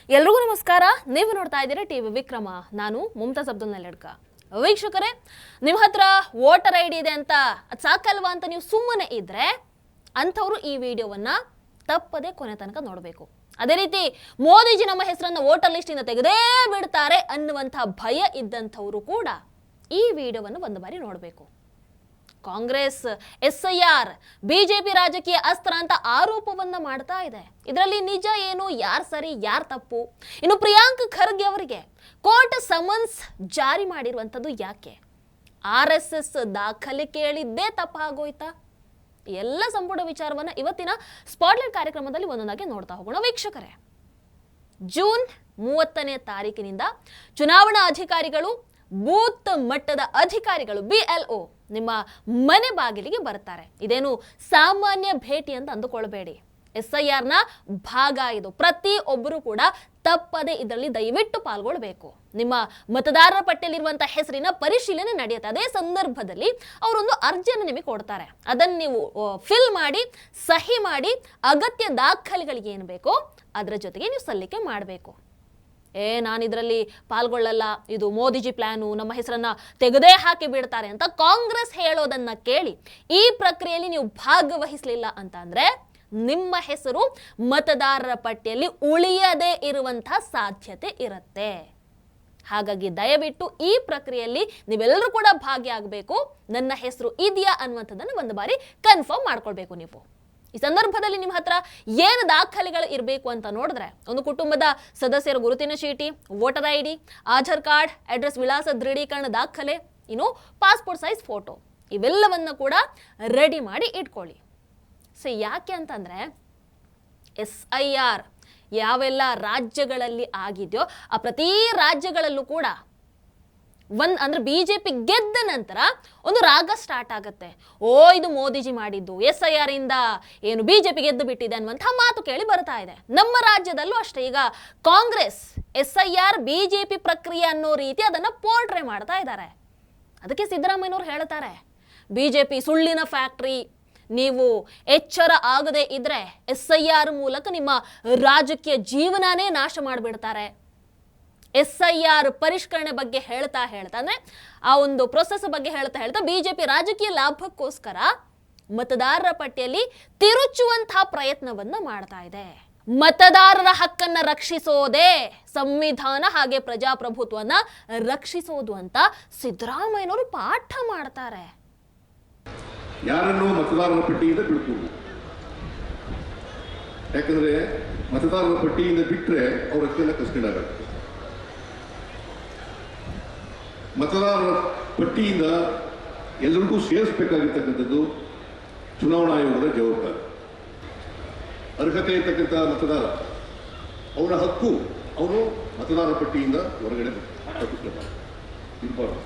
ಎಲ್ರಿಗೂ ನಮಸ್ಕಾರ. ನೀವು ನೋಡ್ತಾ ಇದ್ದೀರಾ ಟಿವಿ ವಿಕ್ರಮ. ನಾನು ಮುಮ್ತಾಜ್ ಅಬ್ದುಲ್ ನಲ್ಲೆಡ್ಕ. ವೀಕ್ಷಕರೇ, ನಿಮ್ಮ ಹತ್ರ ವೋಟರ್ ಐಡಿ ಇದೆ ಅಂತ ಅದು ಸಾಕಲ್ವಾ ಅಂತ ನೀವು ಸುಮ್ಮನೆ ಇದ್ರೆ ಅಂಥವ್ರು ಈ ವಿಡಿಯೋವನ್ನ ತಪ್ಪದೆ ಕೊನೆ ತನಕ ನೋಡಬೇಕು. ಅದೇ ರೀತಿ ಮೋದಿಜಿ ನಮ್ಮ ಹೆಸರನ್ನ ವೋಟರ್ ಲಿಸ್ಟಿಂದ ತೆಗೆದೇ ಬಿಡ್ತಾರೆ ಅನ್ನುವಂಥ ಭಯ ಇದ್ದಂಥವರು ಕೂಡ ಈ ವಿಡಿಯೋವನ್ನು ಒಂದು ಬಾರಿ ನೋಡಬೇಕು. ಕಾಂಗ್ರೆಸ್ SIR ಬಿಜೆಪಿ ರಾಜಕೀಯ ಅಸ್ತ್ರ ಅಂತ ಆರೋಪವನ್ನ ಮಾಡ್ತಾ ಇದೆ. ಇದರಲ್ಲಿ ನಿಜ ಏನು, ಯಾರು ಸರಿ ಯಾರು ತಪ್ಪು? ಇನ್ನು ಪ್ರಿಯಾಂಕ್ ಖರ್ಗೆ ಅವರಿಗೆ ಕೋರ್ಟ್ ಸಮನ್ಸ್ ಜಾರಿ ಮಾಡಿರುವಂಥದ್ದು ಯಾಕೆ? RSS ದಾಖಲೆ ಕೇಳಿದ್ದೇ ತಪ್ಪಾಗೋಯ್ತಾ? ಎಲ್ಲ ಸಂಪೂರ್ಣ ವಿಚಾರವನ್ನ ಇವತ್ತಿನ ಸ್ಪಾಟ್ಲೈಟ್ ಕಾರ್ಯಕ್ರಮದಲ್ಲಿ ಒಂದೊಂದಾಗಿ ನೋಡ್ತಾ ಹೋಗೋಣ. ವೀಕ್ಷಕರೇ, ಜೂನ್ 30ನೇ ತಾರೀಕಿನಿಂದ ಚುನಾವಣಾ ಅಧಿಕಾರಿಗಳು, ಬೂತ್ ಮಟ್ಟದ ಅಧಿಕಾರಿಗಳು BLO ನಿಮ್ಮ ಮನೆ ಬಾಗಿಲಿಗೆ ಬರ್ತಾರೆ. ಇದೇನು ಸಾಮಾನ್ಯ ಭೇಟಿ ಅಂತ ಅಂದುಕೊಳ್ಬೇಡಿ. SIRನ ಭಾಗ ಇದು. ಪ್ರತಿಯೊಬ್ಬರು ಕೂಡ ತಪ್ಪದೆ ಇದರಲ್ಲಿ ದಯವಿಟ್ಟು ಪಾಲ್ಗೊಳ್ಬೇಕು. ನಿಮ್ಮ ಮತದಾರರ ಪಟ್ಟಿಯಲ್ಲಿರುವಂತಹ ಹೆಸರಿನ ಪರಿಶೀಲನೆ ನಡೆಯುತ್ತೆ. ಅದೇ ಸಂದರ್ಭದಲ್ಲಿ ಅವರೊಂದು ಅರ್ಜಿಯನ್ನು ನಿಮಗೆ ಕೊಡ್ತಾರೆ. ಅದನ್ನು ನೀವು ಫಿಲ್ ಮಾಡಿ, ಸಹಿ ಮಾಡಿ, ಅಗತ್ಯ ದಾಖಲೆಗಳಿಗೆ ಏನು ಬೇಕೋ ಅದರ ಜೊತೆಗೆ ನೀವು ಸಲ್ಲಿಕೆ ಮಾಡಬೇಕು. ನಾನು ಇದರಲ್ಲಿ ಪಾಲ್ಗೊಳ್ಳಲ್ಲ, ಇದು ಮೋದಿಜಿ ಪ್ಲಾನು, ನಮ್ಮ ಹೆಸರನ್ನ ತೆಗೆದೇ ಹಾಕಿ ಬಿಡ್ತಾರೆ ಅಂತ ಕಾಂಗ್ರೆಸ್ ಹೇಳೋದನ್ನ ಕೇಳಿ ಈ ಪ್ರಕ್ರಿಯೆಯಲ್ಲಿ ನೀವು ಭಾಗವಹಿಸಲಿಲ್ಲ ಅಂತ ಅಂದ್ರೆ ನಿಮ್ಮ ಹೆಸರು ಮತದಾರರ ಪಟ್ಟಿಯಲ್ಲಿ ಉಳಿಯದೇ ಇರುವಂತಹ ಸಾಧ್ಯತೆ ಇರುತ್ತೆ. ಹಾಗಾಗಿ ದಯವಿಟ್ಟು ಈ ಪ್ರಕ್ರಿಯೆಯಲ್ಲಿ ನೀವೆಲ್ಲರೂ ಕೂಡ ಭಾಗಿಯಾಗಬೇಕು. ನನ್ನ ಹೆಸರು ಇದೆಯಾ ಅನ್ನುವಂಥದ್ದನ್ನು ಒಂದು ಬಾರಿ ಕನ್ಫರ್ಮ್ ಮಾಡ್ಕೊಳ್ಬೇಕು. ನೀವು ಈ ಸಂದರ್ಭದಲ್ಲಿ ನಿಮ್ಮ ಹತ್ರ ಏನು ದಾಖಲೆಗಳು ಇರಬೇಕು ಅಂತ ನೋಡಿದ್ರೆ, ಒಂದು ಕುಟುಂಬದ ಸದಸ್ಯರ ಗುರುತಿನ ಚೀಟಿ, voter ID, Aadhaar card, address ವಿಳಾಸ ದೃಢೀಕರಣ ದಾಖಲೆ, ಇನ್ನು ಪಾಸ್ಪೋರ್ಟ್ ಸೈಜ್ ಫೋಟೋ, ಇವೆಲ್ಲವನ್ನ ಕೂಡ ರೆಡಿ ಮಾಡಿ ಇಟ್ಕೊಳ್ಳಿ. ಸೊ ಯಾಕೆ ಅಂತಂದ್ರೆ SIR ಯಾವೆಲ್ಲ ರಾಜ್ಯಗಳಲ್ಲಿ ಆಗಿದೆಯೋ ಆ ಪ್ರತಿ ರಾಜ್ಯಗಳಲ್ಲೂ ಕೂಡ ಅಂದ್ರೆ ಬಿಜೆಪಿ ಗೆದ್ದ ನಂತರ ಒಂದು ರಾಗ ಸ್ಟಾರ್ಟ್ ಆಗುತ್ತೆ. ಇದು ಮೋದಿಜಿ ಮಾಡಿದ್ದು, SIR ಇಂದ ಏನು ಬಿಜೆಪಿ ಗೆದ್ದು ಬಿಟ್ಟಿದೆ ಅನ್ನುವಂಥ ಮಾತು ಕೇಳಿ ಬರ್ತಾ ಇದೆ. ನಮ್ಮ ರಾಜ್ಯದಲ್ಲೂ ಅಷ್ಟೇ. ಈಗ ಕಾಂಗ್ರೆಸ್ SIR ಬಿಜೆಪಿ ಪ್ರಕ್ರಿಯೆ ಅನ್ನೋ ರೀತಿ ಅದನ್ನ ಪೋರ್ಟ್ರೇ ಮಾಡ್ತಾ ಇದ್ದಾರೆ. ಅದಕ್ಕೆ ಸಿದ್ದರಾಮಯ್ಯನವರು ಹೇಳ್ತಾರೆ, ಬಿಜೆಪಿ ಸುಳ್ಳಿನ ಫ್ಯಾಕ್ಟ್ರಿ, ನೀವು ಎಚ್ಚರ ಆಗದೆ ಇದ್ರೆ SIR ಮೂಲಕ ನಿಮ್ಮ ರಾಜಕೀಯ ಜೀವನನೇ ನಾಶ ಮಾಡಿಬಿಡ್ತಾರೆ. SIR ಪರಿಷ್ಕರಣೆ ಬಗ್ಗೆ ಹೇಳ್ತಾ ಅಂದ್ರೆ ಆ ಒಂದು ಪ್ರೊಸೆಸ್ ಬಗ್ಗೆ ಹೇಳ್ತಾ ಬಿಜೆಪಿ ರಾಜಕೀಯ ಲಾಭಕ್ಕೋಸ್ಕರ ಮತದಾರರ ಪಟ್ಟಿಯಲ್ಲಿ ತಿರುಚುವಂತಹ ಪ್ರಯತ್ನವನ್ನ ಮಾಡ್ತಾ ಇದೆ. ಮತದಾರರ ಹಕ್ಕನ್ನ ರಕ್ಷಿಸೋದೇ ಸಂವಿಧಾನ ಹಾಗೆ ಪ್ರಜಾಪ್ರಭುತ್ವನ ರಕ್ಷಿಸೋದು ಅಂತ ಸಿದ್ದರಾಮಯ್ಯನವರು ಪಾಠ ಮಾಡ್ತಾರೆ. ಯಾರನ್ನು ಮತದಾರರ ಪಟ್ಟಿಯಿಂದ ಬಿಡ್ಬೋದು, ಯಾಕಂದ್ರೆ ಮತದಾರರ ಪಟ್ಟಿಯಿಂದ ಬಿಟ್ರೆ ಅವ್ರ ಹಕ್ಕೆಲ್ಲ ಕಸ್ಕೊಂಡಾಗುತ್ತೆ. ಮತದಾರರ ಪಟ್ಟಿಯಿಂದ ಎಲ್ಲರಿಗೂ ಸೇರಿಸಬೇಕಾಗಿರ್ತಕ್ಕಂಥದ್ದು ಚುನಾವಣಾ ಆಯೋಗದ ಜವಾಬ್ದಾರಿ. ಅರ್ಹತೆ ಇರ್ತಕ್ಕಂಥ ಮತದಾರ, ಅವನ ಹಕ್ಕು ಅವನು ಮತದಾರರ ಪಟ್ಟಿಯಿಂದ ಹೊರಗಡೆ ಇರಬಾರ್ದು.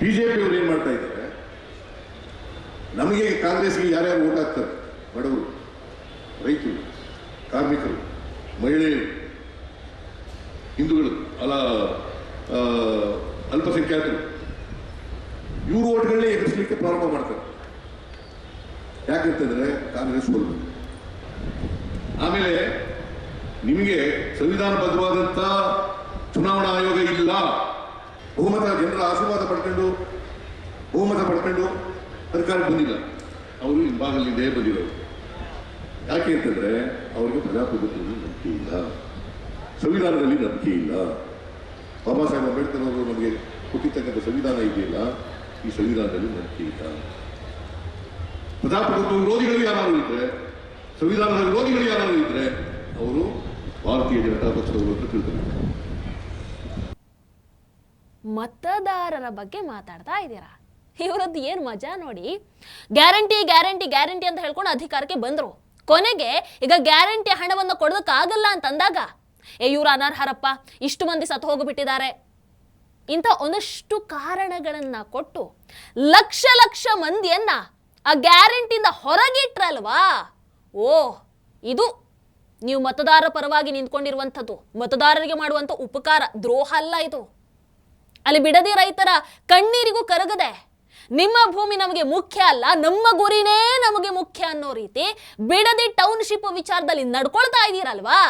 ಬಿಜೆಪಿಯವರು ಏನ್ ಮಾಡ್ತಾ ಇದ್ದಾರೆ, ನಮಗೆ ಕಾಂಗ್ರೆಸ್ಗೆ ಯಾರ್ಯಾರು ಓಟ್ ಹಾಕ್ತಾರೆ, ಬಡವರು, ರೈತರು, ಕಾರ್ಮಿಕರು, ಮಹಿಳೆಯರು, ಹಿಂದೂಗಳು, ಅಲ್ಪಸಂಖ್ಯಾತರು, ಇವರು ಓಟ್ಗಳನ್ನೇ ಎದುರಿಸಲಿಕ್ಕೆ ಪ್ರಾರಂಭ ಮಾಡ್ತಾರೆ. ಯಾಕಂತಂದ್ರೆ ಕಾಂಗ್ರೆಸ್ ಸೋಲು. ಆಮೇಲೆ ನಿಮಗೆ ಸಂವಿಧಾನಬದ್ಧವಾದಂತ ಚುನಾವಣಾ ಆಯೋಗ ಇಲ್ಲ, ಬಹುಮತ ಜನರ ಆಶೀರ್ವಾದ ಪಡ್ಕೊಂಡು ಅಧಿಕಾರಕ್ಕೆ ಬಂದಿಲ್ಲ, ಅವರು ಹಿಂಭಾಗಲಿಂದೇ ಬಂದಿರೋರು. ಯಾಕೆ ಅಂತಂದ್ರೆ ಅವರಿಗೆ ಪ್ರಜಾಪ್ರಭುತ್ವದಲ್ಲಿ ನಂಬಿಕೆ ಇಲ್ಲ, ಸಂವಿಧಾನದಲ್ಲಿ ನಂಬಿಕೆ ಇಲ್ಲ. ಬಾಬಾ ಸಾಹೇಬ್ ಅಂಬೇಡ್ಕರ್ ಅವರು ನಮಗೆ ಕೊಟ್ಟಿರ್ತಕ್ಕಂಥ ಸಂವಿಧಾನ ಇದೆಯಲ್ಲ, ಈ ಸಂವಿಧಾನದಲ್ಲಿ ನಂಬಿಕೆ ಇಲ್ಲ. ಪ್ರಜಾಪ್ರಭುತ್ವ ವಿರೋಧಿಗಳು ಯಾರು ಇದ್ರೆ, ಸಂವಿಧಾನದ ವಿರೋಧಿಗಳು ಯಾರು ಇದ್ರೆ ಅವರು ಭಾರತೀಯ ಜನತಾ ಪಕ್ಷದವರು ಅಂತ ತಿಳ್ಕೊಬೇಕು. ಮತದಾರರ ಬಗ್ಗೆ ಮಾತಾಡ್ತಾ ಇದ್ದೀರಾ, ಇವರದ್ದು ಏನು ಮಜಾ ನೋಡಿ. ಗ್ಯಾರಂಟಿ ಗ್ಯಾರಂಟಿ ಗ್ಯಾರಂಟಿ ಅಂತ ಹೇಳ್ಕೊಂಡು ಅಧಿಕಾರಕ್ಕೆ ಬಂದ್ರು. ಕೊನೆಗೆ ಈಗ ಗ್ಯಾರಂಟಿ ಹಣವನ್ನು ಕೊಡೋದಕ್ಕಾಗಲ್ಲ ಅಂತಂದಾಗ ಇವರು ಅನರ್ಹರಪ್ಪ, ಇಷ್ಟು ಮಂದಿ ಸತ್ತು ಹೋಗಿಬಿಟ್ಟಿದ್ದಾರೆ, ಇಂಥ ಒಂದಷ್ಟು ಕಾರಣಗಳನ್ನ ಕೊಟ್ಟು ಲಕ್ಷ ಲಕ್ಷ ಮಂದಿಯನ್ನ ಆ ಗ್ಯಾರಂಟಿಯಿಂದ ಹೊರಗಿಟ್ರಲ್ವಾ. ಇದು ನೀವು ಮತದಾರರ ಪರವಾಗಿ ನಿಂತ್ಕೊಂಡಿರುವಂಥದ್ದು, ಮತದಾರರಿಗೆ ಮಾಡುವಂಥ ಉಪಕಾರ, ದ್ರೋಹ ಅಲ್ಲ ಇದು. ಅಲ್ಲಿ ಬಿಡದಿ ರೈತರ ಕಣ್ಣೀರಿಗೂ ಕರಗದೆ ನಿಮ್ಮ ಭೂಮಿ ನಮಗೆ ಮುಖ್ಯ ಅಲ್ಲ, ನಮ್ಮ ಗುರಿನೇ ನಮಗೆ ಮುಖ್ಯ ಅನ್ನೋ ರೀತಿ ಬಿಡದಿ ಟೌನ್ಶಿಪ್ ವಿಚಾರದಲ್ಲಿ ನಡ್ಕೊಳ್ತಾ ಇದ್ದೀರಲ್ವಾ.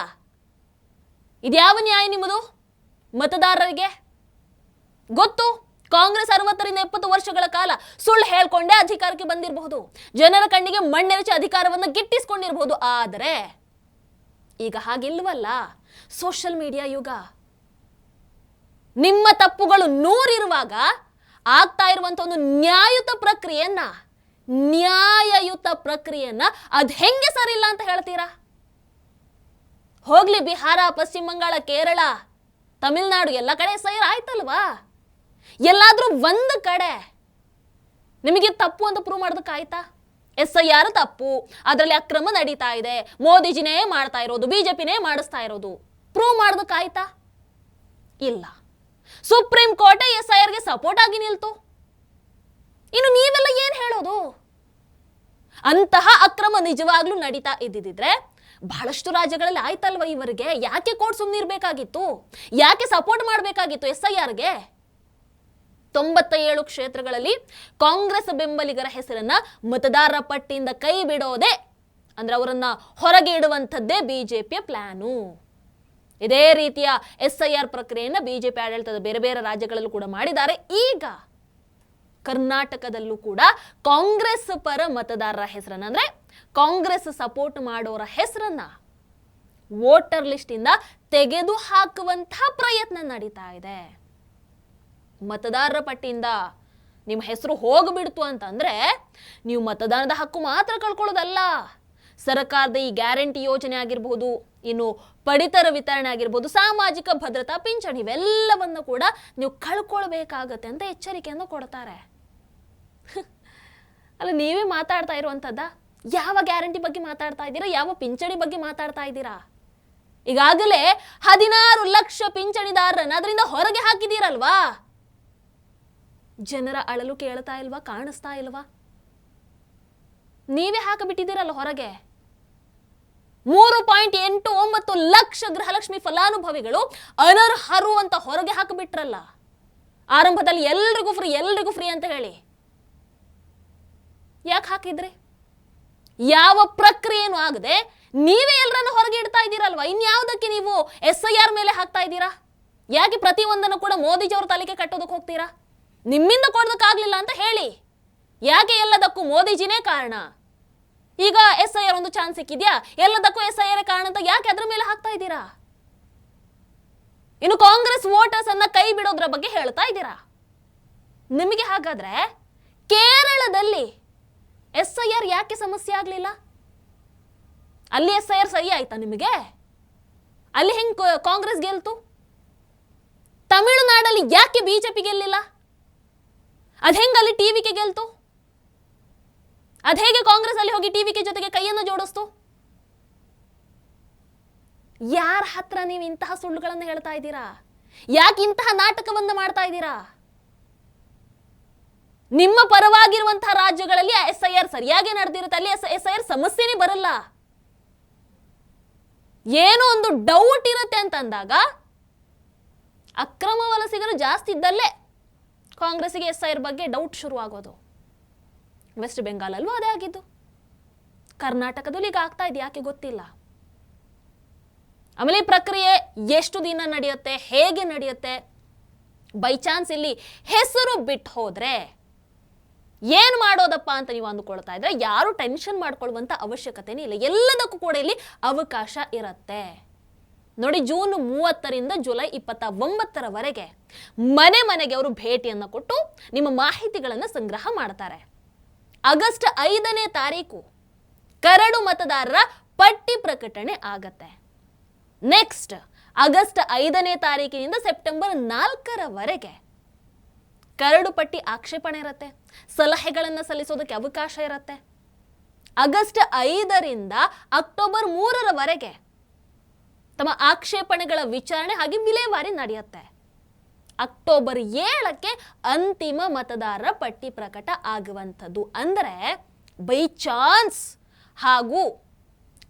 ಇದ್ಯಾವ ನ್ಯಾಯ ನಿಮ್ಮದು? ಮತದಾರರಿಗೆ ಗೊತ್ತು, ಕಾಂಗ್ರೆಸ್ 60ರಿಂದ 70 ವರ್ಷಗಳ ಕಾಲ ಸುಳ್ಳು ಹೇಳ್ಕೊಂಡೇ ಅಧಿಕಾರಕ್ಕೆ ಬಂದಿರಬಹುದು, ಜನರ ಕಣ್ಣಿಗೆ ಮಣ್ಣೆರಚಿ ಅಧಿಕಾರವನ್ನು ಗಿಟ್ಟಿಸಿಕೊಂಡಿರಬಹುದು. ಆದರೆ ಈಗ ಹಾಗಿಲ್ವಲ್ಲ. ಸೋಷಿಯಲ್ ಮೀಡಿಯಾ ಯುಗ. ನಿಮ್ಮ ತಪ್ಪುಗಳು 100 ಇರುವಾಗ ಆಗ್ತಾ ಇರುವಂತ ಒಂದು ನ್ಯಾಯಯುತ ಪ್ರಕ್ರಿಯೆಯನ್ನ ಅದ್ ಹೆಂಗೆ ಸರಿಲ್ಲ ಅಂತ ಹೇಳ್ತೀರಾ? ಹೋಗ್ಲಿ, ಬಿಹಾರ, ಪಶ್ಚಿಮ ಬಂಗಾಳ, ಕೇರಳ, ತಮಿಳುನಾಡು ಎಲ್ಲ ಕಡೆ SIR ಆಯ್ತಲ್ವಾ? ಎಲ್ಲಾದ್ರೂ ಒಂದು ಕಡೆ ನಿಮಗೆ ತಪ್ಪು ಅಂತ ಪ್ರೂವ್ ಮಾಡೋದಕ್ಕಾಯ್ತಾ? SIR ತಪ್ಪು, ಅದರಲ್ಲಿ ಅಕ್ರಮ ನಡೀತಾ ಇದೆ, ಮೋದಿಜಿನೇ ಮಾಡ್ತಾ ಇರೋದು, ಬಿಜೆಪಿನೇ ಮಾಡಿಸ್ತಾ ಇರೋದು, ಪ್ರೂವ್ ಮಾಡೋದಕ್ಕಾಯ್ತಾ? ಇಲ್ಲ. ಸುಪ್ರೀಂ ಕೋರ್ಟ್ SIRಗೆ ಸಪೋರ್ಟ್ ಆಗಿ ನಿಲ್ತು. ಇನ್ನು ನೀವೆಲ್ಲ ಏನ್ ಹೇಳೋದು? ಅಂತಹ ಅಕ್ರಮ ನಿಜವಾಗ್ಲೂ ನಡೀತಾ ಇದ್ದಿದ್ರೆ ಬಹಳಷ್ಟು ರಾಜ್ಯಗಳಲ್ಲಿ ಆಯ್ತಲ್ವ ಇವರಿಗೆ? ಯಾಕೆ ಕೋರ್ಟ್ ಸುಮ್ಮನಿರ್ಬೇಕಾಗಿತ್ತು? ಯಾಕೆ ಸಪೋರ್ಟ್ ಮಾಡಬೇಕಾಗಿತ್ತು SIRಗೆ? 97 ಕ್ಷೇತ್ರಗಳಲ್ಲಿ ಕಾಂಗ್ರೆಸ್ ಬೆಂಬಲಿಗರ ಹೆಸರನ್ನ ಮತದಾರರ ಪಟ್ಟಿಯಿಂದ ಕೈ ಬಿಡೋದೆ ಅಂದ್ರೆ ಅವರನ್ನ ಹೊರಗೆ ಇಡುವಂಥದ್ದೇ ಬಿಜೆಪಿಯ ಪ್ಲಾನು. ಇದೇ ರೀತಿಯ SIR ಪ್ರಕ್ರಿಯೆಯನ್ನು ಬಿಜೆಪಿ ಆಡಳಿತದ ಬೇರೆ ಬೇರೆ ರಾಜ್ಯಗಳಲ್ಲೂ ಕೂಡ ಮಾಡಿದ್ದಾರೆ. ಈಗ ಕರ್ನಾಟಕದಲ್ಲೂ ಕೂಡ ಕಾಂಗ್ರೆಸ್ ಪರ ಮತದಾರರ ಹೆಸರನ್ನ ಅಂದ್ರೆ ಕಾಂಗ್ರೆಸ್ ಸಪೋರ್ಟ್ ಮಾಡೋರ ಹೆಸರನ್ನ ವೋಟರ್ ಲಿಸ್ಟ್ ಇಂದ ತೆಗೆದು ಹಾಕುವಂತಹ ಪ್ರಯತ್ನ ನಡೀತಾ ಇದೆ. ಮತದಾರರ ಪಟ್ಟಿಯಿಂದ ನಿಮ್ಮ ಹೆಸರು ಹೋಗ್ಬಿಡ್ತು ಅಂತಂದ್ರೆ ನೀವು ಮತದಾನದ ಹಕ್ಕು ಮಾತ್ರ ಕಳ್ಕೊಳ್ಳೋದಲ್ಲ, ಸರ್ಕಾರದ ಈ ಗ್ಯಾರಂಟಿ ಯೋಜನೆ ಆಗಿರಬಹುದು, ಇನ್ನು ಪಡಿತರ ವಿತರಣೆ ಆಗಿರ್ಬೋದು, ಸಾಮಾಜಿಕ ಭದ್ರತಾ ಪಿಂಚಣಿ, ಇವೆಲ್ಲವನ್ನು ಕೂಡ ನೀವು ಕಳ್ಕೊಳ್ಬೇಕಾಗತ್ತೆ ಅಂತ ಎಚ್ಚರಿಕೆಯನ್ನು ಕೊಡ್ತಾರೆ. ಅಲ್ಲ, ನೀವೇ ಮಾತಾಡ್ತಾ ಇರುವಂತದ್ದ? ಯಾವ ಗ್ಯಾರಂಟಿ ಬಗ್ಗೆ ಮಾತಾಡ್ತಾ ಇದ್ದೀರಾ? ಯಾವ ಪಿಂಚಣಿ ಬಗ್ಗೆ ಮಾತಾಡ್ತಾ ಇದ್ದೀರಾ? ಈಗಾಗಲೇ 16 ಲಕ್ಷ ಪಿಂಚಣಿದಾರರನ್ನ ಅದರಿಂದ ಹೊರಗೆ ಹಾಕಿದೀರಲ್ವಾ? ಜನರ ಅಳಲು ಕೇಳ್ತಾ ಇಲ್ವಾ? ಕಾಣಿಸ್ತಾ ಇಲ್ವಾ? ನೀವೇ ಹಾಕಿಬಿಟ್ಟಿದ್ದೀರಲ್ಲ ಹೊರಗೆ. 3.89 ಲಕ್ಷ ಗೃಹಲಕ್ಷ್ಮಿ ಫಲಾನುಭವಿಗಳು ಅನರ್ಹರು ಅಂತ ಹೊರಗೆ ಹಾಕಿಬಿಟ್ರಲ್ಲ. ಆರಂಭದಲ್ಲಿ ಎಲ್ರಿಗೂ ಫ್ರೀ ಅಂತ ಹೇಳಿ ಯಾಕೆ ಹಾಕಿದ್ರಿ? ಯಾವ ಪ್ರಕ್ರಿಯೆನೂ ಆಗದೆ ನೀವೇ ಎಲ್ಲರನ್ನು ಹೊರಗೆ ಇಡ್ತಾ ಇದ್ದೀರಲ್ವಾ? ಇನ್ಯಾವುದಕ್ಕೆ ನೀವು SIR ಮೇಲೆ ಹಾಕ್ತಾ ಇದ್ದೀರಾ? ಯಾಕೆ ಪ್ರತಿಯೊಂದನ್ನು ಕೂಡ ಮೋದಿಜಿ ಅವ್ರ ತಲೆಗೆ ಕಟ್ಟೋದಕ್ಕೆ ಹೋಗ್ತೀರಾ? ನಿಮ್ಮಿಂದ ಕೊಡೋದಕ್ಕಾಗ್ಲಿಲ್ಲ ಅಂತ ಹೇಳಿ. ಯಾಕೆ ಎಲ್ಲದಕ್ಕೂ ಮೋದಿಜಿನೇ ಕಾರಣ? ಈಗ SIR ಒಂದು ಚಾನ್ಸ್ ಸಿಕ್ಕಿದ್ಯಾ, ಎಲ್ಲದಕ್ಕೂ SIR ಕಾರಣ ಅಂತ ಯಾಕೆ ಅದ್ರ ಮೇಲೆ ಹಾಕ್ತಾ ಇದ್ದೀರಾ? ಇನ್ನು ಕಾಂಗ್ರೆಸ್ ವೋಟರ್ಸ್ ಅನ್ನ ಕೈ ಬಿಡೋದ್ರ ಬಗ್ಗೆ ಹೇಳ್ತಾ ಇದ್ದೀರಾ. ನಿಮಗೆ ಹಾಗಾದ್ರೆ ಕೇರಳದಲ್ಲಿ SIR ಯಾಕೆ ಸಮಸ್ಯೆ ಆಗ್ಲಿಲ್ಲ? ಅಲ್ಲಿ SIR ಸರಿ ಆಯ್ತಾ ನಿಮಗೆ? ಅಲ್ಲಿ ಹೆಂಗ್ ಕಾಂಗ್ರೆಸ್ ಗೆಲ್ತು? ತಮಿಳುನಾಡಲ್ಲಿ ಯಾಕೆ ಬಿಜೆಪಿ ಗೆಲ್ಲಿಲ್ಲ? ಅದ್ ಹೆಂಗ ಅಲ್ಲಿ ಟಿವಿಕೆ ಗೆಲ್ತು? ಅದ್ ಹೇಗೆ ಕಾಂಗ್ರೆಸ್ ಅಲ್ಲಿ ಹೋಗಿ ಟಿವಿಕೆ ಜೊತೆಗೆ ಕೈಯನ್ನು ಜೋಡಿಸ್ತು? ಯಾರ ಹತ್ರ ನೀವು ಇಂತಹ ಸುಳ್ಳುಗಳನ್ನು ಹೇಳ್ತಾ ಇದ್ದೀರಾ? ಯಾಕೆ ಇಂತಹ ನಾಟಕವನ್ನು ಮಾಡ್ತಾ ಇದ್ದೀರಾ? ನಿಮ್ಮ ಪರವಾಗಿರುವಂತಹ ರಾಜ್ಯಗಳಲ್ಲಿ SIR ಸರಿಯಾಗಿ ನಡೆದಿರುತ್ತೆ, ಅಲ್ಲಿ SIR ಸಮಸ್ಯೆನೇ ಬರಲ್ಲ. ಏನೋ ಒಂದು ಡೌಟ್ ಇರುತ್ತೆ ಅಂತಂದಾಗ ಅಕ್ರಮ ವಲಸಿಗರು ಜಾಸ್ತಿ ಇದ್ದಲ್ಲೇ ಕಾಂಗ್ರೆಸ್ಗೆ SIR ಬಗ್ಗೆ ಡೌಟ್ ಶುರುವಾಗೋದು. ವೆಸ್ಟ್ ಬೆಂಗಾಲ್ ಅಲ್ಲೂ ಅದೇ ಆಗಿದ್ದು. ಕರ್ನಾಟಕದಲ್ಲಿ ಈಗ ಆಗ್ತಾ ಇದೆ, ಯಾಕೆ ಗೊತ್ತಿಲ್ಲ. ಆಮೇಲೆ ಈ ಪ್ರಕ್ರಿಯೆ ಎಷ್ಟು ದಿನ ನಡೆಯುತ್ತೆ, ಹೇಗೆ ನಡೆಯುತ್ತೆ? ಬೈ ಚಾನ್ಸ್ ಇಲ್ಲಿ ಹೆಸರು ಬಿಟ್ಟು ಹೋದ್ರೆ ಏನ್ ಮಾಡೋದಪ್ಪ ಅಂತ ನೀವು ಅಂದುಕೊಳ್ತಾ ಇದ್ರೆ ಯಾರು ಟೆನ್ಷನ್ ಮಾಡ್ಕೊಳ್ಳುವಂತ ಅವಶ್ಯಕತೆನೇ ಇಲ್ಲ. ಎಲ್ಲದಕ್ಕೂ ಕೂಡ ಇಲ್ಲಿ ಅವಕಾಶ ಇರುತ್ತೆ. ನೋಡಿ, ಜೂನ್ 30ರಿಂದ ಜುಲೈ 29ರವರೆಗೆ ಮನೆ ಮನೆಗೆ ಅವರು ಭೇಟಿಯನ್ನು ಕೊಟ್ಟು ನಿಮ್ಮ ಮಾಹಿತಿಗಳನ್ನು ಸಂಗ್ರಹ ಮಾಡ್ತಾರೆ. ಆಗಸ್ಟ್ 5ನೇ ತಾರೀಕು ಕರಡು ಮತದಾರರ ಪಟ್ಟಿ ಪ್ರಕಟಣೆ ಆಗತ್ತೆ. ನೆಕ್ಸ್ಟ್ ಆಗಸ್ಟ್ 5ನೇ ತಾರೀಕಿನಿಂದ ಸೆಪ್ಟೆಂಬರ್ 4ರವರೆಗೆ ಕರಡು ಪಟ್ಟಿ ಆಕ್ಷೇಪಣೆ ಇರುತ್ತೆ, ಸಲಹೆಗಳನ್ನು ಸಲ್ಲಿಸೋದಕ್ಕೆ ಅವಕಾಶ ಇರುತ್ತೆ. ಆಗಸ್ಟ್ 5ರಿಂದ ಅಕ್ಟೋಬರ್ 3ರವರೆಗೆ ತಮ್ಮ ಆಕ್ಷೇಪಣೆಗಳ ವಿಚಾರಣೆ ಹಾಗೆ ವಿಲೇವಾರಿ ನಡೆಯುತ್ತೆ. ಅಕ್ಟೋಬರ್ 7ಕ್ಕೆ ಅಂತಿಮ ಮತದಾರರ ಪಟ್ಟಿ ಪ್ರಕಟ ಆಗುವಂಥದ್ದು. ಅಂದರೆ ಬೈ ಚಾನ್ಸ್ ಹಾಗೂ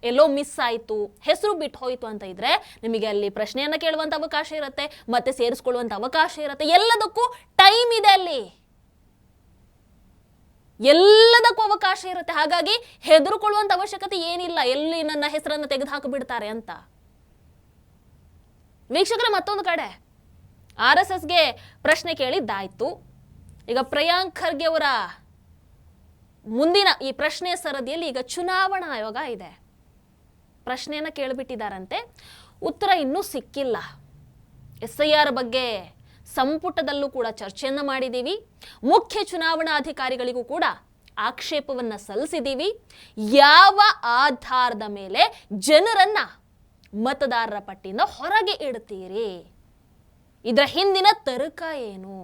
ಎಲ್ಲೋ ಮಿಸ್ ಆಯಿತು, ಹೆಸರು ಬಿಟ್ಟು ಹೋಯಿತು ಅಂತ ಇದ್ರೆ ನಿಮಗೆ ಅಲ್ಲಿ ಪ್ರಶ್ನೆಯನ್ನು ಕೇಳುವಂಥ ಅವಕಾಶ ಇರುತ್ತೆ, ಮತ್ತೆ ಸೇರಿಸ್ಕೊಳ್ಳುವಂಥ ಅವಕಾಶ ಇರುತ್ತೆ. ಎಲ್ಲದಕ್ಕೂ ಟೈಮ್ ಇದೆ, ಅಲ್ಲಿ ಎಲ್ಲದಕ್ಕೂ ಅವಕಾಶ ಇರುತ್ತೆ. ಹಾಗಾಗಿ ಹೆದರುಕೊಳ್ಳುವಂಥ ಅವಶ್ಯಕತೆ ಏನಿಲ್ಲ, ಎಲ್ಲಿ ನನ್ನ ಹೆಸರನ್ನು ತೆಗೆದು ಹಾಕಿಬಿಡ್ತಾರೆ ಅಂತ. ವೀಕ್ಷಕರ, ಮತ್ತೊಂದು ಕಡೆ RSSಗೆ ಪ್ರಶ್ನೆ ಕೇಳಿದ್ದಾಯ್ತು. ಈಗ ಪ್ರಿಯಾಂಕ್ ಖರ್ಗೆ ಅವರ ಮುಂದಿನ ಈ ಪ್ರಶ್ನೆ ಸರದಿಯಲ್ಲಿ ಈಗ ಚುನಾವಣಾ ಆಯೋಗ ಇದೆ. ಪ್ರಶ್ನೆಯನ್ನು ಕೇಳಿಬಿಟ್ಟಿದ್ದಾರಂತೆ, ಉತ್ತರ ಇನ್ನೂ ಸಿಕ್ಕಿಲ್ಲ. SIR ಬಗ್ಗೆ ಸಂಪುಟದಲ್ಲೂ ಕೂಡ ಚರ್ಚೆಯನ್ನು ಮಾಡಿದ್ದೀವಿ. ಮುಖ್ಯ ಚುನಾವಣಾ ಅಧಿಕಾರಿಗಳಿಗೂ ಕೂಡ ಆಕ್ಷೇಪವನ್ನು ಸಲ್ಲಿಸಿದ್ದೀವಿ. ಯಾವ ಆಧಾರದ ಮೇಲೆ ಜನರನ್ನ ಮತದಾರರ ಪಟ್ಟಿಯಿಂದ ಹೊರಗೆ ಇಡ್ತೀರಿ? ಇದರ ಹಿಂದಿನ ತರ್ಕ ಏನು?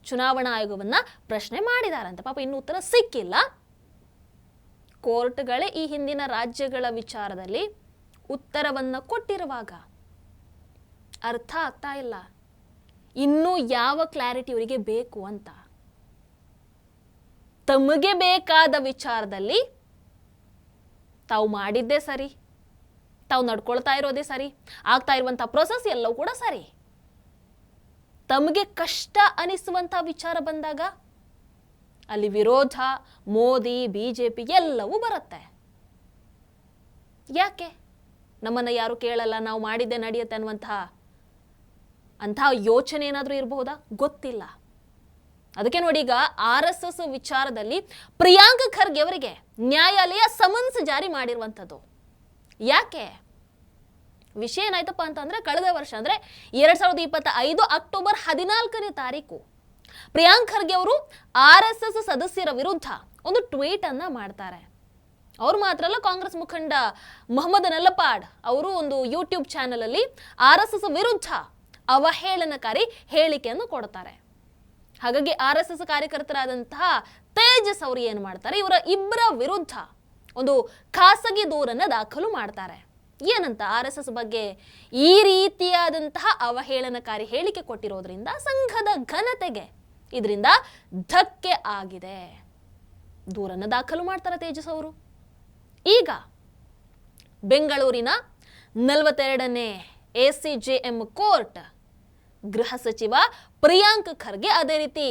ಚುನಾವಣಾ ಆಯೋಗವನ್ನ ಪ್ರಶ್ನೆ ಮಾಡಿದಾರಂತೆ. ಪಾಪ ಇನ್ನೂ ಉತ್ತರ ಸಿಕ್ಕಿಲ್ಲ. ಕೋರ್ಟ್ಗಳೇ ಈ ಹಿಂದಿನ ರಾಜ್ಯಗಳ ವಿಚಾರದಲ್ಲಿ ಉತ್ತರವನ್ನ ಕೊಟ್ಟಿರುವಾಗ ಅರ್ಥ ಆಗ್ತಾ ಇಲ್ಲ ಇನ್ನೂ ಯಾವ ಕ್ಲಾರಿಟಿ ಇವರಿಗೆ ಬೇಕು ಅಂತ. ತಮಗೆ ಬೇಕಾದ ವಿಚಾರದಲ್ಲಿ ತಾವು ಮಾಡಿದ್ದೇ ಸರಿ, ತಾವು ನಡ್ಕೊಳ್ತಾ ಇರೋದೇ ಸರಿ, ಆಗ್ತಾ ಇರುವಂತಹ ಪ್ರೊಸೆಸ್ ಎಲ್ಲವೂ ಕೂಡ ಸರಿ. ತಮಗೆ ಕಷ್ಟ ಅನಿಸುವಂತಹ ವಿಚಾರ ಬಂದಾಗ ಅಲ್ಲಿ ವಿರೋಧ, ಮೋದಿ, BJP ಎಲ್ಲವೂ ಬರುತ್ತೆ. ಯಾಕೆ ನಮ್ಮನ್ನ ಯಾರು ಕೇಳಲ್ಲ, ನಾವು ಮಾಡಿದ್ದೆ ನಡೆಯುತ್ತೆ ಅಂತಹ ಯೋಚನೆ ಏನಾದರೂ ಇರಬಹುದಾ? ಗೊತ್ತಿಲ್ಲ. ಅದಕ್ಕೆ ನೋಡಿ, ಈಗ RSS ವಿಚಾರದಲ್ಲಿ ಪ್ರಿಯಾಂಕ್ ಖರ್ಗೆ ಅವರಿಗೆ ನ್ಯಾಯಾಲಯ ಸಮನ್ಸ್ ಜಾರಿ ಮಾಡಿರುವಂಥದ್ದು. ಯಾಕೆ? ವಿಷಯ ಏನಾಯ್ತಪ್ಪ ಅಂತಂದ್ರೆ, ಕಳೆದ ವರ್ಷ ಅಂದ್ರೆ 2025 ಅಕ್ಟೋಬರ್ 14ನೇ ತಾರೀಕು ಪ್ರಿಯಾಂಕ್ ಖರ್ಗೆ ಅವರು RSS ಸದಸ್ಯರ ವಿರುದ್ಧ ಒಂದು ಟ್ವೀಟ್ ಅನ್ನ ಮಾಡ್ತಾರೆ. ಅವ್ರು ಮಾತ್ರ ಅಲ್ಲ, ಕಾಂಗ್ರೆಸ್ ಮುಖಂಡ ಮೊಹಮ್ಮದ್ ನಲ್ಲಪಾಡ್ ಅವರು ಒಂದು ಯೂಟ್ಯೂಬ್ ಚಾನೆಲ್ ಅಲ್ಲಿ RSS ವಿರುದ್ಧ ಅವಹೇಳನಕಾರಿ ಹೇಳಿಕೆಯನ್ನು ಕೊಡ್ತಾರೆ. ಹಾಗಾಗಿ RSS ಕಾರ್ಯಕರ್ತರಾದಂತಹ ತೇಜಸ್ ಅವರು ಏನು ಮಾಡ್ತಾರೆ, ಇವರ ಇಬ್ಬರ ವಿರುದ್ಧ ಒಂದು ಖಾಸಗಿ ದೂರನ್ನ ದಾಖಲು ಮಾಡ್ತಾರೆ. ಏನಂತ? RSS ಬಗ್ಗೆ ಈ ರೀತಿಯಾದಂತಹ ಅವಹೇಳನಕಾರಿ ಹೇಳಿಕೆ ಕೊಟ್ಟಿರೋದ್ರಿಂದ ಸಂಘದ ಘನತೆಗೆ ಇದರಿಂದ ಧಕ್ಕೆ ಆಗಿದೆ. ದೂರನ್ನ ದಾಖಲು ಮಾಡ್ತಾರೆ ತೇಜಸ್ ಅವರು. ಈಗ ಬೆಂಗಳೂರಿನ 42ನೇ ACJM ಕೋರ್ಟ್ ಗೃಹ ಸಚಿವ ಪ್ರಿಯಾಂಕ್ ಖರ್ಗೆ, ಅದೇ ರೀತಿ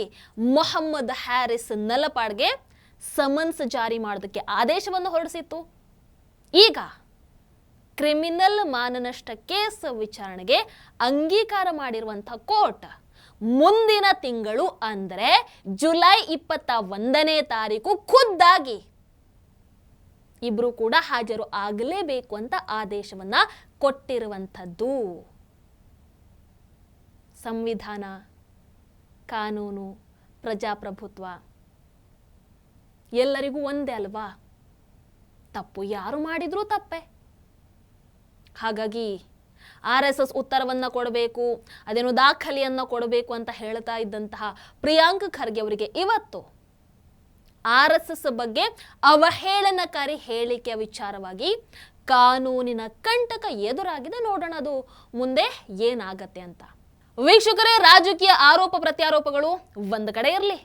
ಮೊಹಮ್ಮದ್ ಹ್ಯಾರಿಸ್ ನಲ್ಲಪಾಡ್ಗೆ ಸಮನ್ಸ್ ಜಾರಿ ಮಾಡೋದಕ್ಕೆ ಆದೇಶವನ್ನು ಹೊರಡಿಸಿತ್ತು. ಈಗ ಕ್ರಿಮಿನಲ್ ಮಾನನಷ್ಟ ಕೇಸ್ ವಿಚಾರಣೆಗೆ ಅಂಗೀಕಾರ ಮಾಡಿರುವಂತಹ ಕೋರ್ಟ್ ಮುಂದಿನ ತಿಂಗಳು ಅಂದ್ರೆ ಜುಲೈ 21ನೇ ತಾರೀಕು ಖುದ್ದಾಗಿ ಇಬ್ರು ಕೂಡ ಹಾಜರು ಆಗಲೇಬೇಕು ಅಂತ ಆದೇಶವನ್ನ ಕೊಟ್ಟಿರುವಂಥದ್ದು. ಸಂವಿಧಾನ, ಕಾನೂನು, ಪ್ರಜಾಪ್ರಭುತ್ವ ಎಲ್ಲರಿಗೂ ಒಂದೇ ಅಲ್ವಾ? ತಪ್ಪು ಯಾರು ಮಾಡಿದ್ರೂ ತಪ್ಪೆ. ಹಾಗಾಗಿ RSS ಉತ್ತರವನ್ನ ಕೊಡಬೇಕು, ಅದೇನು ದಾಖಲೆಯನ್ನ ಕೊಡಬೇಕು ಅಂತ ಹೇಳ್ತಾ ಇದ್ದಂತಹ ಪ್ರಿಯಾಂಕ್ ಖರ್ಗೆ ಅವರಿಗೆ ಇವತ್ತು RSS ಬಗ್ಗೆ ಅವಹೇಳನಕಾರಿ ಹೇಳಿಕೆಯ ವಿಚಾರವಾಗಿ ಕಾನೂನಿನ ಕಂಟಕ ಎದುರಾಗಿದೆ. ನೋಡೋಣ ಅದು ಮುಂದೆ ಏನಾಗತ್ತೆ ಅಂತ. ವೀಕ್ಷಕರೇ, ರಾಜಕೀಯ ಆರೋಪ ಪ್ರತ್ಯಾರೋಪಗಳು ಒಂದು ಕಡೆ ಇರಲಿ,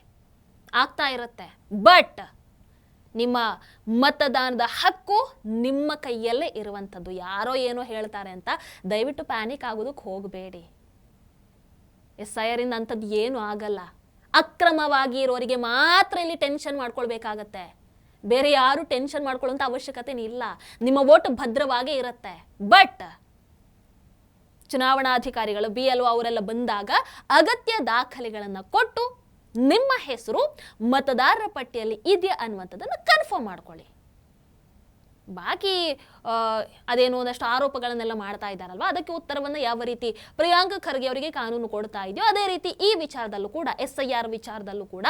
ಆಗ್ತಾ ಇರುತ್ತೆ. ಬಟ್ ನಿಮ್ಮ ಮತದಾನದ ಹಕ್ಕು ನಿಮ್ಮ ಕೈಯಲ್ಲೇ ಇರುವಂಥದ್ದು. ಯಾರೋ ಏನೋ ಹೇಳ್ತಾರೆ ಅಂತ ದಯವಿಟ್ಟು ಪ್ಯಾನಿಕ್ ಆಗೋದಕ್ಕೆ ಹೋಗಬೇಡಿ. SIR ಇಂದ ಅಂಥದ್ದು ಏನೂ ಆಗಲ್ಲ. ಅಕ್ರಮವಾಗಿ ಇರೋರಿಗೆ ಮಾತ್ರ ಇಲ್ಲಿ ಟೆನ್ಷನ್ ಮಾಡ್ಕೊಳ್ಬೇಕಾಗತ್ತೆ. ಬೇರೆ ಯಾರು ಟೆನ್ಷನ್ ಮಾಡ್ಕೊಳ್ಳುವಂಥ ಅವಶ್ಯಕತೆ ಇಲ್ಲ. ನಿಮ್ಮ ವೋಟ್ ಭದ್ರವಾಗೇ ಇರುತ್ತೆ. ಬಟ್ ಚುನಾವಣಾಧಿಕಾರಿಗಳು BLO ಅವರೆಲ್ಲ ಬಂದಾಗ ಅಗತ್ಯ ದಾಖಲೆಗಳನ್ನು ಕೊಟ್ಟು ನಿಮ್ಮ ಹೆಸರು ಮತದಾರರ ಪಟ್ಟಿಯಲ್ಲಿ ಇದೆಯಾ ಅನ್ನುವಂಥದ್ದನ್ನು ಕನ್ಫರ್ಮ್ ಮಾಡ್ಕೊಳ್ಳಿ. ಬಾಕಿ ಅದೇನೋ ಒಂದಷ್ಟು ಆರೋಪಗಳನ್ನೆಲ್ಲ ಮಾಡ್ತಾ ಇದ್ದಾರಲ್ವ, ಅದಕ್ಕೆ ಉತ್ತರವನ್ನು ಯಾವ ರೀತಿ ಪ್ರಿಯಾಂಕ್ ಖರ್ಗೆ ಅವರಿಗೆ ಕಾನೂನು ಕೊಡ್ತಾ ಇದೆಯೋ ಅದೇ ರೀತಿ ಈ ವಿಚಾರದಲ್ಲೂ ಕೂಡ, SIR ವಿಚಾರದಲ್ಲೂ ಕೂಡ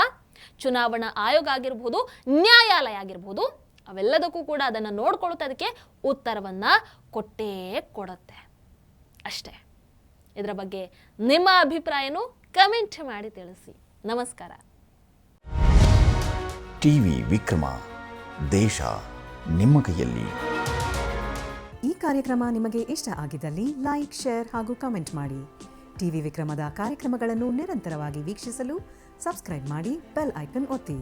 ಚುನಾವಣಾ ಆಯೋಗ ಆಗಿರಬಹುದು, ನ್ಯಾಯಾಲಯ ಆಗಿರಬಹುದು, ಅವೆಲ್ಲದಕ್ಕೂ ಕೂಡ ಅದನ್ನು ನೋಡ್ಕೊಳ್ಳುತ್ತೆ, ಅದಕ್ಕೆ ಉತ್ತರವನ್ನ ಕೊಟ್ಟೇ ಕೊಡುತ್ತೆ ಅಷ್ಟೇ. ಇದರ ಬಗ್ಗೆ ನಿಮ್ಮ ಅಭಿಪ್ರಾಯನೂ ಕಮೆಂಟ್ ಮಾಡಿ ತಿಳಿಸಿ. ನಮಸ್ಕಾರ. ಟಿವಿ ವಿಕ್ರಮ, ದೇಶ ನಿಮ್ಮ ಕೈಯಲ್ಲಿ. ಈ ಕಾರ್ಯಕ್ರಮ ನಿಮಗೆ ಇಷ್ಟ ಆಗಿದ್ದಲ್ಲಿ ಲೈಕ್, ಶೇರ್ ಹಾಗೂ ಕಮೆಂಟ್ ಮಾಡಿ. ಟಿವಿ ವಿಕ್ರಮದ ಕಾರ್ಯಕ್ರಮಗಳನ್ನು ನಿರಂತರವಾಗಿ ವೀಕ್ಷಿಸಲು ಸಬ್ಸ್ಕ್ರೈಬ್ ಮಾಡಿ, ಬೆಲ್ ಐಕನ್ ಒತ್ತಿ.